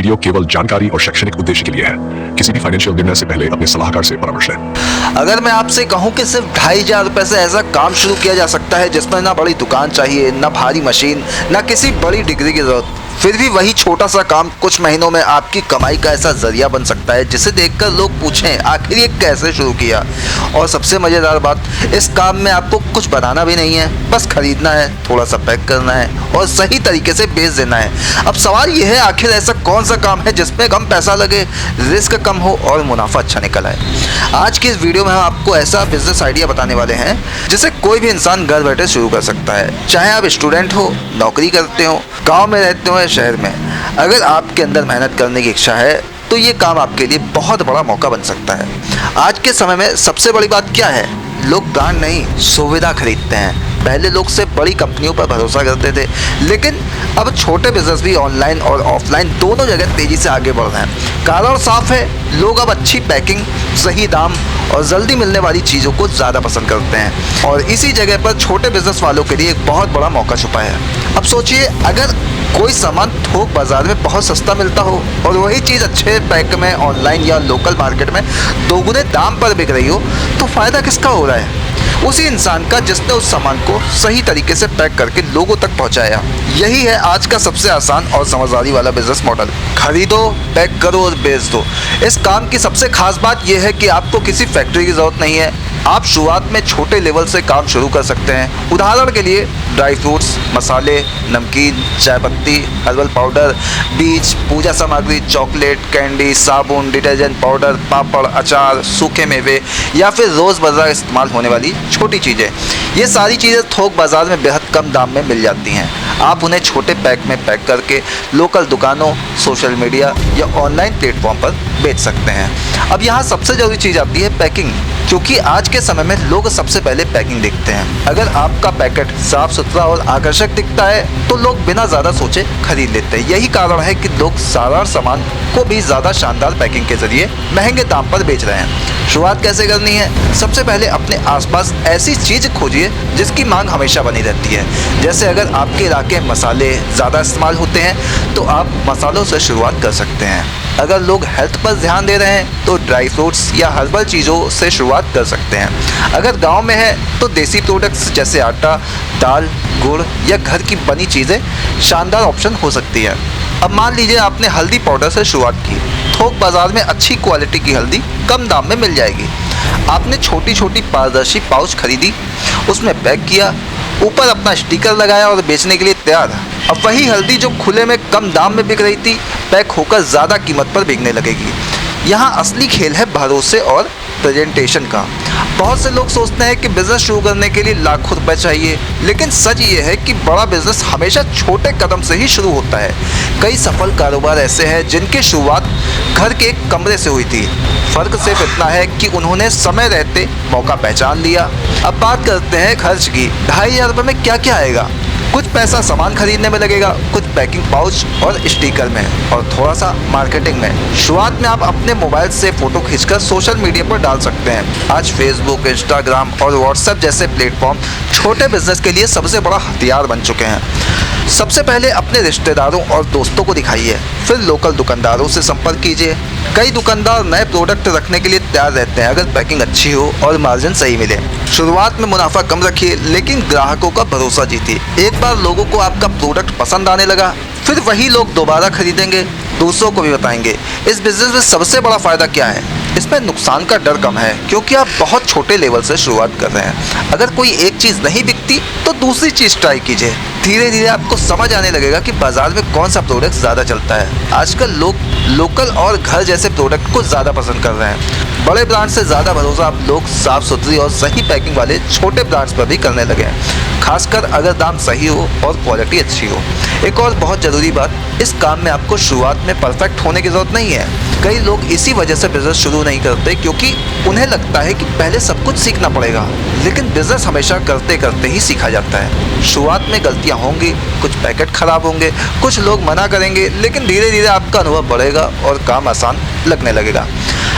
Video केवल जानकारी और शैक्षणिक उद्देश्य के लिए है। किसी भी फाइनेंशियल निर्णय से पहले अपने सलाहकार से परामर्श लें। अगर मैं आपसे कहूं कि सिर्फ 2500 रुपए से ऐसा काम शुरू किया जा सकता है जिसमें ना बड़ी दुकान चाहिए, ना भारी मशीन, ना किसी बड़ी डिग्री की जरूरत, फिर भी वही छोटा सा काम कुछ महीनों में आपकी कमाई का ऐसा जरिया बन सकता है जिसे देखकर लोग पूछें आखिर ये कैसे शुरू किया। और सबसे मज़ेदार बात, इस काम में आपको कुछ बनाना भी नहीं है, बस खरीदना है, थोड़ा सा पैक करना है और सही तरीके से बेच देना है। अब सवाल ये है, आखिर ऐसा कौन सा काम है जिसमें कम पैसा लगे, रिस्क कम हो और मुनाफा अच्छा निकल आए। आज की इस वीडियो में हम आपको ऐसा बिजनेस आइडिया बताने वाले हैं जिसे कोई भी इंसान घर बैठे शुरू कर सकता है, चाहे आप स्टूडेंट हो, नौकरी करते हो, गाँव में रहते हो, शहर में। अगर आपके अंदर मेहनत करने की इच्छा है तो ये काम आपके लिए बहुत बड़ा मौका बन सकता है। आज के समय में सबसे बड़ी बात क्या है, लोग ब्रांड नहीं, सुविधा खरीदते हैं। पहले लोग सिर्फ बड़ी कंपनियों पर भरोसा करते थे, लेकिन अब छोटे बिजनेस भी ऑनलाइन और ऑफलाइन दोनों जगह तेजी से आगे बढ़ रहे हैं। कारण साफ है, लोग अब अच्छी पैकिंग, सही दाम और जल्दी मिलने वाली चीज़ों को ज़्यादा पसंद करते हैं और इसी जगह पर छोटे बिजनेस वालों के लिए एक बहुत बड़ा मौका छुपा है। अब सोचिए, अगर कोई सामान थोक बाजार में बहुत सस्ता मिलता हो और वही चीज़ अच्छे पैक में ऑनलाइन या लोकल मार्केट में दोगुने दाम पर बिक रही हो, तो फ़ायदा किसका हो रहा है? उसी इंसान का जिसने उस सामान को सही तरीके से पैक करके लोगों तक पहुंचाया। यही है आज का सबसे आसान और समझदारी वाला बिजनेस मॉडल। खरीदो, पैक करो और बेच दो। इस काम की सबसे खास बात यह है कि आपको किसी फैक्ट्री की ज़रूरत नहीं है। आप शुरुआत में छोटे लेवल से काम शुरू कर सकते हैं। उदाहरण के लिए ड्राई फ्रूट्स, मसाले, नमकीन, चाय पत्ती, हर्बल पाउडर, बीज, पूजा सामग्री, चॉकलेट, कैंडी, साबुन, डिटर्जेंट पाउडर, पापड़, अचार, सूखे मेवे या फिर रोज़मर्रा इस्तेमाल होने वाली छोटी चीज़ें। ये सारी चीज़ें थोक बाज़ार में बेहद कम दाम में मिल जाती हैं। आप उन्हें छोटे पैक में पैक करके लोकल दुकानों, सोशल मीडिया या ऑनलाइन प्लेटफॉर्म पर बेच सकते हैं। अब यहाँ सबसे ज़रूरी चीज़ आती है पैकिंग, क्योंकि आज के समय में लोग सबसे पहले पैकिंग देखते हैं। अगर आपका पैकेट साफ सुथरा और आकर्षक दिखता है तो लोग बिना ज़्यादा सोचे खरीद लेते हैं। यही कारण है कि लोग साधारण सामान को भी ज़्यादा शानदार पैकिंग के जरिए महंगे दाम पर बेच रहे हैं। शुरुआत कैसे करनी है? सबसे पहले अपने आसपास ऐसी चीज़ खोजिए जिसकी मांग हमेशा बनी रहती है। जैसे अगर आपके इलाके में मसाले ज़्यादा इस्तेमाल होते हैं तो आप मसालों से शुरुआत कर सकते हैं। अगर लोग हेल्थ पर ध्यान दे रहे हैं तो ड्राई फ्रूट्स या हर्बल चीज़ों से शुरुआत कर सकते हैं। अगर गांव में है तो देसी प्रोडक्ट्स जैसे आटा, दाल, गुड़ या घर की बनी चीज़ें शानदार ऑप्शन हो सकती है। अब मान लीजिए आपने हल्दी पाउडर से शुरुआत की। थोक बाज़ार में अच्छी क्वालिटी की हल्दी कम दाम में मिल जाएगी। आपने छोटी छोटी पारदर्शी पाउच खरीदी, उसमें पैक किया, ऊपर अपना स्टिकर लगाया और बेचने के लिए तैयार। अब वही हल्दी जो खुले में कम दाम में बिक रही थी, पैक होकर ज़्यादा कीमत पर बिकने लगेगी। यहाँ असली खेल है भरोसे और प्रेजेंटेशन का। बहुत से लोग सोचते हैं कि बिज़नेस शुरू करने के लिए लाखों रुपए चाहिए, लेकिन सच ये है कि बड़ा बिज़नेस हमेशा छोटे कदम से ही शुरू होता है। कई सफल कारोबार ऐसे हैं जिनकी शुरुआत घर के एक कमरे से हुई थी। फ़र्क सिर्फ इतना है कि उन्होंने समय रहते मौका पहचान लिया। अब बात करते हैं खर्च की। 2500 रुपये में क्या क्या आएगा? कुछ पैसा सामान खरीदने में लगेगा, कुछ पैकिंग पाउच और स्टिकर में और थोड़ा सा मार्केटिंग में। शुरुआत में आप अपने मोबाइल से फ़ोटो खींचकर सोशल मीडिया पर डाल सकते हैं। आज फेसबुक, इंस्टाग्राम और व्हाट्सएप जैसे प्लेटफॉर्म छोटे बिजनेस के लिए सबसे बड़ा हथियार बन चुके हैं। सबसे पहले अपने रिश्तेदारों और दोस्तों को दिखाइए, फिर लोकल दुकानदारों से संपर्क कीजिए। कई दुकानदार नए प्रोडक्ट रखने के लिए तैयार रहते हैं अगर पैकिंग अच्छी हो और मार्जिन सही मिले। शुरुआत में मुनाफा कम रखिए, लेकिन ग्राहकों का भरोसा जीतिए। एक बार लोगों को आपका प्रोडक्ट पसंद आने लगा, फिर वही लोग दोबारा खरीदेंगे, दूसरों को भी बताएंगे। इस बिजनेस में सबसे बड़ा फ़ायदा क्या है? इसमें नुकसान का डर कम है, क्योंकि आप बहुत छोटे लेवल से शुरुआत कर रहे हैं। अगर कोई एक चीज़ नहीं बिकती तो दूसरी चीज़ ट्राई कीजिए। धीरे धीरे आपको समझ आने लगेगा कि बाज़ार में कौन सा प्रोडक्ट ज़्यादा चलता है। आजकल लोग लोकल और घर जैसे प्रोडक्ट को ज़्यादा पसंद कर रहे हैं। बड़े ब्रांड से ज़्यादा भरोसा अब लोग साफ़ सुथरी और सही पैकिंग वाले छोटे ब्रांड्स पर भी करने लगे हैं, खासकर अगर दाम सही हो और क्वालिटी अच्छी हो। एक और बहुत ज़रूरी बात, इस काम में आपको शुरुआत में परफेक्ट होने की ज़रूरत नहीं है। कई लोग इसी वजह से बिज़नेस शुरू नहीं करते, क्योंकि उन्हें लगता है कि पहले सब कुछ सीखना पड़ेगा। लेकिन बिज़नेस हमेशा करते करते ही सीखा जाता है। शुरुआत में गलतियाँ होंगी, कुछ पैकेट ख़राब होंगे, कुछ लोग मना करेंगे, लेकिन धीरे धीरे आपका अनुभव बढ़ेगा और काम आसान लगने लगेगा।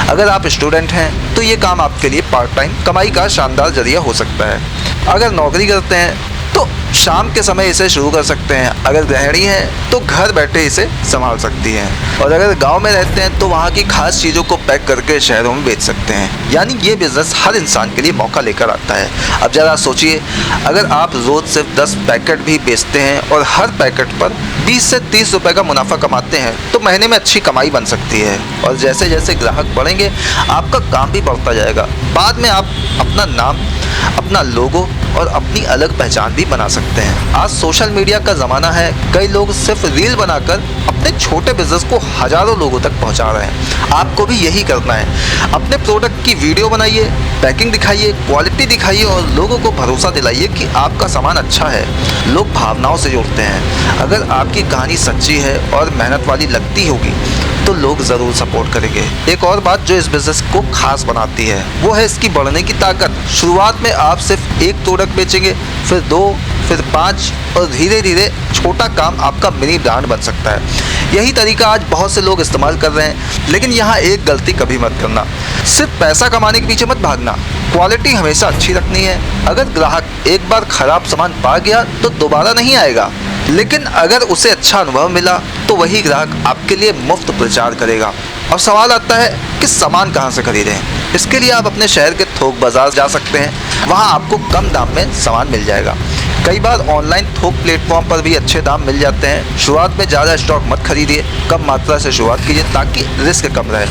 अगर आप स्टूडेंट हैं तो ये काम आपके लिए पार्ट टाइम कमाई का शानदार जरिया हो सकता है। अगर नौकरी करते हैं तो शाम के समय इसे शुरू कर सकते हैं। अगर गृहिणी है तो घर बैठे इसे संभाल सकती हैं, और अगर गांव में रहते हैं तो वहां की खास चीज़ों को पैक करके शहरों में बेच सकते हैं। यानी ये बिजनेस हर इंसान के लिए मौका लेकर आता है। अब ज़रा सोचिए, अगर आप रोज़ सिर्फ 10 पैकेट भी बेचते हैं और हर पैकेट पर 20 से 30 रुपए का मुनाफा कमाते हैं तो महीने में अच्छी कमाई बन सकती है। और जैसे जैसे ग्राहक बढ़ेंगे आपका काम भी बढ़ता जाएगा। बाद में आप अपना नाम, अपना लोगो और अपनी अलग पहचान भी बना सकते हैं। आज सोशल मीडिया का ज़माना है। कई लोग सिर्फ रील बनाकर अपने छोटे बिजनेस को हजारों लोगों तक पहुंचा रहे हैं। आपको भी यही करना है। अपने प्रोडक्ट की वीडियो बनाइए, पैकिंग दिखाइए, क्वालिटी दिखाइए और लोगों को भरोसा दिलाइए कि आपका सामान अच्छा है। लोग भावनाओं से जुड़ते हैं। अगर आपकी कहानी सच्ची है और मेहनत वाली लगती होगी तो लोग ज़रूर सपोर्ट करेंगे। एक और बात जो इस बिज़नेस को खास बनाती है वो है इसकी बढ़ने की ताकत। शुरुआत में आप सिर्फ एक प्रोडक्ट बेचेंगे, फिर 2, फिर 5 और धीरे धीरे छोटा काम आपका मिनी ब्रांड बन सकता है। यही तरीका आज बहुत से लोग इस्तेमाल कर रहे हैं। लेकिन यहाँ एक गलती कभी मत करना, सिर्फ पैसा कमाने के पीछे मत भागना। क्वालिटी हमेशा अच्छी रखनी है। अगर ग्राहक एक बार खराब सामान पा गया तो दोबारा नहीं आएगा, लेकिन अगर उसे अच्छा अनुभव मिला तो वही ग्राहक आपके लिए मुफ्त प्रचार करेगा। अब सवाल आता है कि सामान कहाँ से खरीदें। इसके लिए आप अपने शहर के थोक बाजार जा सकते हैं। वहाँ आपको कम दाम में सामान मिल जाएगा। कई बार ऑनलाइन थोक प्लेटफॉर्म पर भी अच्छे दाम मिल जाते हैं। शुरुआत में ज़्यादा स्टॉक मत खरीदिए, कम मात्रा से शुरुआत कीजिए ताकि रिस्क कम रहे।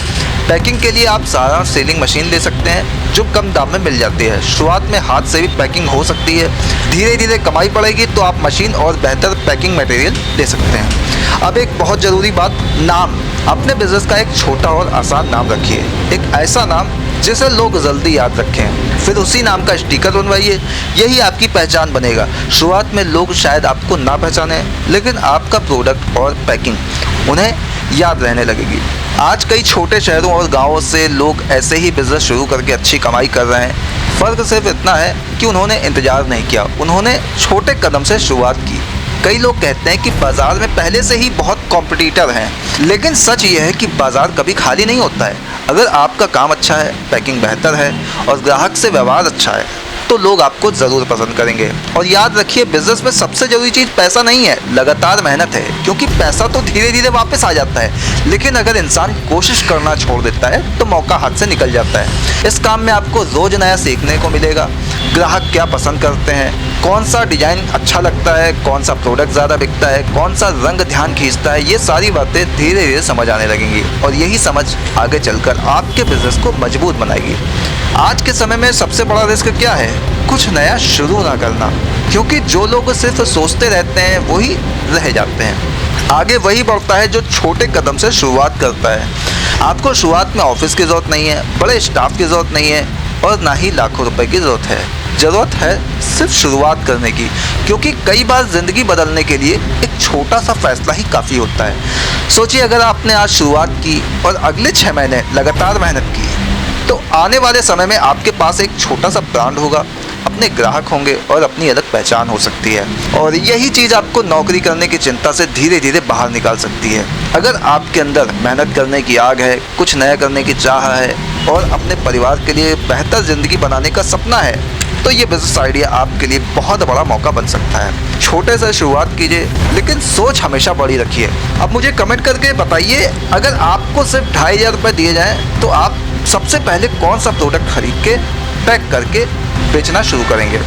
पैकिंग के लिए आप सारांश सीलिंग मशीन ले सकते हैं जो कम दाम में मिल जाती है। शुरुआत में हाथ से भी पैकिंग हो सकती है। धीरे धीरे कमाई बढ़ेगी तो आप मशीन और बेहतर पैकिंग मटेरियल ले सकते हैं। अब एक बहुत ज़रूरी बात, नाम। अपने बिजनेस का एक छोटा और आसान नाम रखिए। एक ऐसा नाम जिसे लोग जल्दी याद रखें। फिर उसी नाम का स्टिकर बनवाइए। यही आपकी पहचान बनेगा। शुरुआत में लोग शायद आपको ना पहचाने, लेकिन आपका प्रोडक्ट और पैकिंग उन्हें याद रहने लगेगी। आज कई छोटे शहरों और गांवों से लोग ऐसे ही बिजनेस शुरू करके अच्छी कमाई कर रहे हैं। फ़र्क सिर्फ इतना है कि उन्होंने इंतज़ार नहीं किया, उन्होंने छोटे कदम से शुरुआत की। कई लोग कहते हैं कि बाज़ार में पहले से ही बहुत कॉम्पिटिटर हैं, लेकिन सच ये है कि बाज़ार कभी खाली नहीं होता है। अगर आपका काम अच्छा है, पैकिंग बेहतर है और ग्राहक से व्यवहार अच्छा है तो लोग आपको ज़रूर पसंद करेंगे। और याद रखिए, बिजनेस में सबसे ज़रूरी चीज़ पैसा नहीं है, लगातार मेहनत है। क्योंकि पैसा तो धीरे धीरे वापस आ जाता है, लेकिन अगर इंसान कोशिश करना छोड़ देता है तो मौका हाथ से निकल जाता है। इस काम में आपको रोज़ नया सीखने को मिलेगा। ग्राहक क्या पसंद करते हैं, कौन सा डिज़ाइन अच्छा लगता है, कौन सा प्रोडक्ट ज़्यादा बिकता है, कौन सा रंग ध्यान खींचता है, ये सारी बातें धीरे धीरे समझ आने लगेंगी। और यही समझ आगे चलकर आपके बिजनेस को मजबूत बनाएगी। आज के समय में सबसे बड़ा रिस्क क्या है? कुछ नया शुरू ना करना। क्योंकि जो लोग सिर्फ सोचते रहते हैं वही रह जाते हैं। आगे वही बढ़ता है जो छोटे कदम से शुरुआत करता है। आपको शुरुआत में ऑफिस की ज़रूरत नहीं है, बड़े स्टाफ की ज़रूरत नहीं है और ना ही लाखों रुपए की ज़रूरत है। ज़रूरत है सिर्फ शुरुआत करने की। क्योंकि कई बार ज़िंदगी बदलने के लिए एक छोटा सा फैसला ही काफ़ी होता है। सोचिए, अगर आपने आज शुरुआत की और अगले 6 महीने लगातार मेहनत की तो आने वाले समय में आपके पास एक छोटा सा ब्रांड होगा, अपने ग्राहक होंगे और अपनी अलग पहचान हो सकती है। और यही चीज़ आपको नौकरी करने की चिंता से धीरे धीरे बाहर निकाल सकती है। अगर आपके अंदर मेहनत करने की आग है, कुछ नया करने की चाह है और अपने परिवार के लिए बेहतर ज़िंदगी बनाने का सपना है तो ये बिजनेस आइडिया आपके लिए बहुत बड़ा मौका बन सकता है। छोटे से शुरुआत कीजिए, लेकिन सोच हमेशा बड़ी रखिए। अब मुझे कमेंट करके बताइए, अगर आपको सिर्फ 2500 रुपये दिए जाएँ तो आप सबसे पहले कौन सा प्रोडक्ट खरीद के पैक करके बेचना शुरू करेंगे।